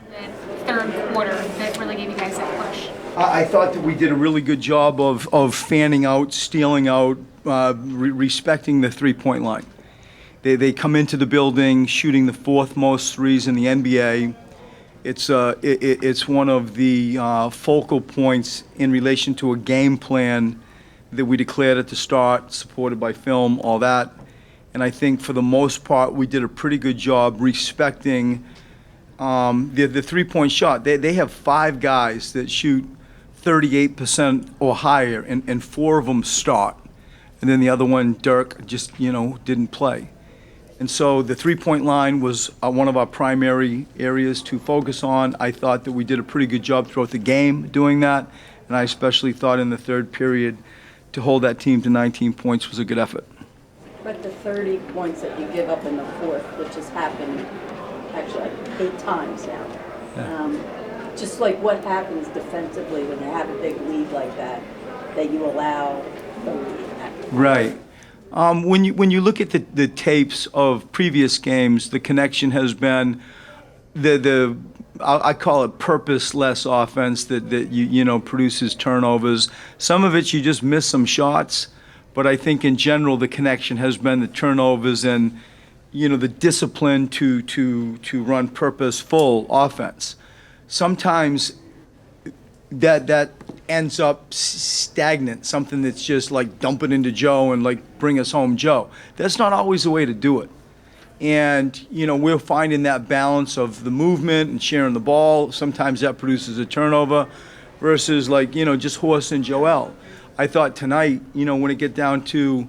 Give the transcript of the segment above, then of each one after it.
the third quarter that really gave you guys that push? I thought that we did a really good job of fanning out, stealing out, respecting the three-point line. They come into the building shooting the fourth most threes in the NBA. It's one of the focal points in relation to a game plan that we declared at the start, supported by film, all that. And I think for the most part, we did a pretty good job respecting the three-point shot. They have 5 guys that shoot 38% or higher, and 4 of them start. And then the other one, Dirk, just, didn't play. And so the three-point line was one of our primary areas to focus on. I thought that we did a pretty good job throughout the game doing that, and I especially thought in the third period to hold that team to 19 points was a good effort. But the 30 points that you give up in the fourth, which has happened actually like 8 times now, just like what happens defensively when you have a big lead like that you allow 30? Right. When you look at the tapes of previous games, the connection has been I call it purposeless offense that produces turnovers. Some of it you just miss some shots, but I think in general the connection has been the turnovers and the discipline to run purposeful offense. Sometimes that ends up stagnant, something that's just like dump it into Joe and like bring us home Joe. That's not always the way to do it. And, we're finding that balance of the movement and sharing the ball. Sometimes that produces a turnover versus just Horst and Joel. I thought tonight, when it get down to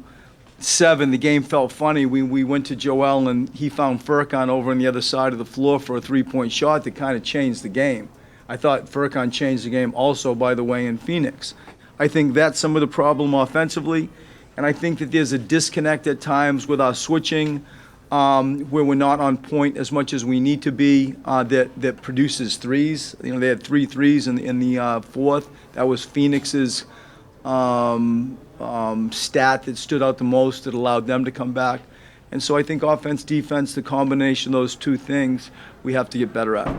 7, the game felt funny. We went to Joel and he found Furkan over on the other side of the floor for a 3-point shot that kind of changed the game. I thought Furkan changed the game also, by the way, in Phoenix. I think that's some of the problem offensively, and I think that there's a disconnect at times with our switching where we're not on point as much as we need to be that produces threes. They had 3 threes in the fourth. That was Phoenix's stat that stood out the most that allowed them to come back. And so I think offense, defense, the combination of those 2 things, we have to get better at.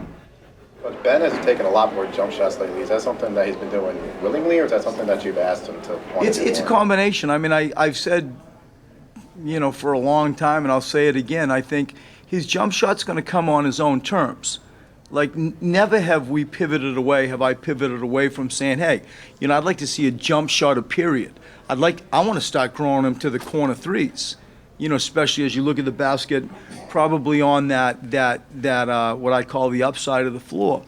But Ben has taken a lot more jump shots lately. Is that something that he's been doing willingly, or is that something that you've asked him to want to do It's a combination. I mean, I've said, for a long time, and I'll say it again, I think his jump shot's going to come on his own terms. Like, never have I pivoted away from saying, hey, I'd like to see a jump shot, a period. I want to start growing him to the corner threes, especially as you look at the basket, probably on that what I call the upside of the floor.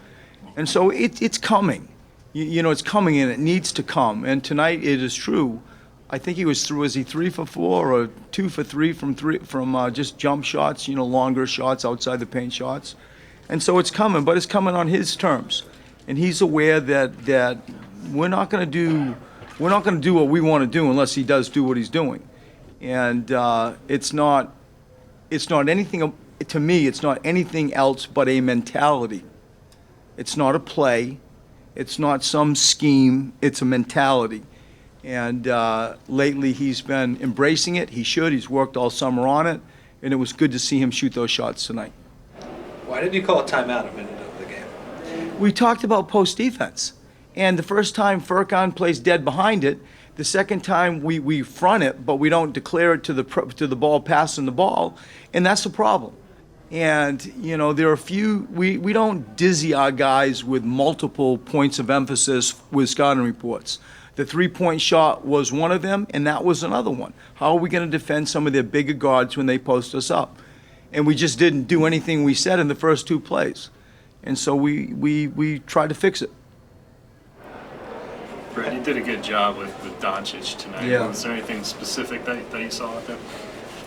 And so it's coming. It's coming, and it needs to come. And tonight it is true. I think he was through, was he 3 for 4 or 2 for 3 from just jump shots, longer shots, outside the paint shots. And so it's coming, but it's coming on his terms. And he's aware that we're not going to do what we want to do unless he does do what he's doing. And it's not anything, to me, it's not anything else but a mentality. It's not a play. It's not some scheme. It's a mentality. And lately he's been embracing it. He should. He's worked all summer on it. And it was good to see him shoot those shots tonight. Why did you call a timeout a minute of the game? We talked about post defense. And the first time Furkan plays dead behind it, the second time we front it, but we don't declare it to the ball passing the ball, and that's the problem. And there are a few we don't dizzy our guys with multiple points of emphasis with scouting reports. The 3-point shot was one of them, and that was another one. How are we going to defend some of their bigger guards when they post us up? And we just didn't do anything we said in the first 2 plays, and so we tried to fix it. Brad, you did a good job with Doncic tonight. Yeah. Was there anything specific that you saw out there?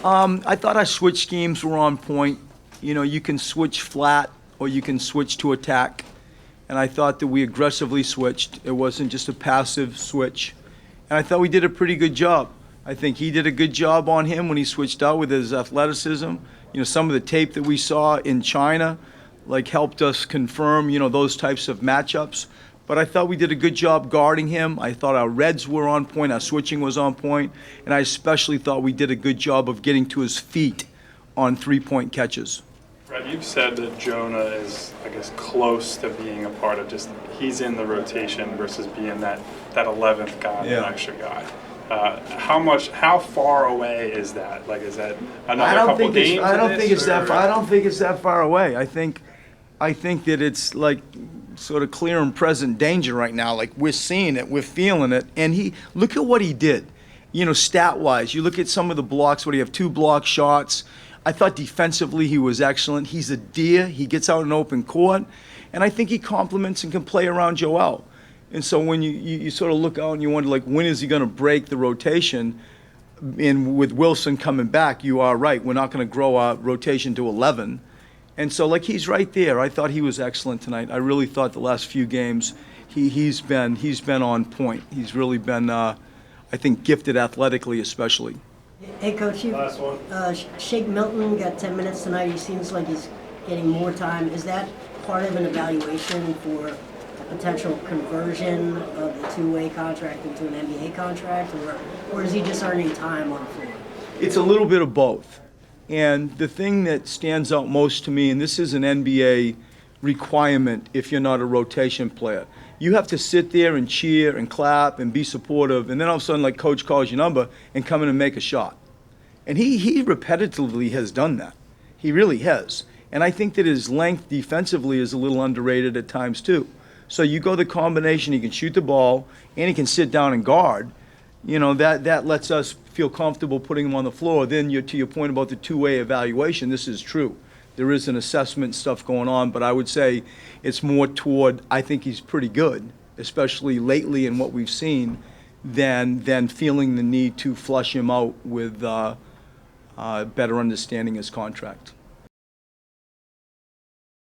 I thought our switch schemes were on point. You can switch flat or you can switch to attack. And I thought that we aggressively switched. It wasn't just a passive switch. And I thought we did a pretty good job. I think he did a good job on him when he switched out with his athleticism. Some of the tape that we saw in China, helped us confirm, those types of matchups. But I thought we did a good job guarding him. I thought our reds were on point, our switching was on point, and I especially thought we did a good job of getting to his feet on 3-point catches. Brad, You've said that Jonah is, I guess, close to being a part of just, he's in the rotation versus being that 11th guy, Yeah. an extra guy. How far away is that? Like, is that another couple games? I don't of think this, it's that or- far. I don't think it's that far away. I think that it's like sort of clear and present danger right now. Like, we're seeing it, we're feeling it, and look at what he did. You know, stat-wise, you look at some of the blocks. What do you have? 2 block shots. I thought defensively he was excellent. He's a deer. He gets out in open court, and I think he complements and can play around Joel. And so when you sort of look out and you wonder, like, when is he going to break the rotation? And with Wilson coming back, you are right. We're not going to grow our rotation to 11. And so, like, he's right there. I thought he was excellent tonight. I really thought the last few games he's been on point. He's really been, I think, gifted athletically especially. Hey, Coach, Last one. Shake Milton got 10 minutes tonight. He seems like he's getting more time. Is that part of an evaluation for a potential conversion of the two-way contract into an NBA contract, or is he just earning time on the floor? It's a little bit of both. And the thing that stands out most to me, and this is an NBA requirement if you're not a rotation player, you have to sit there and cheer and clap and be supportive, and then all of a sudden, like, coach calls your number and come in and make a shot. And he repetitively has done that. He really has. And I think that his length defensively is a little underrated at times too. So you go the combination, he can shoot the ball and he can sit down and guard. You know, that lets us feel comfortable putting him on the floor. Then to your point about the two-way evaluation, this is true. There is an assessment stuff going on, but I would say it's more toward, I think he's pretty good, especially lately in what we've seen, than feeling the need to flush him out with better understanding his contract.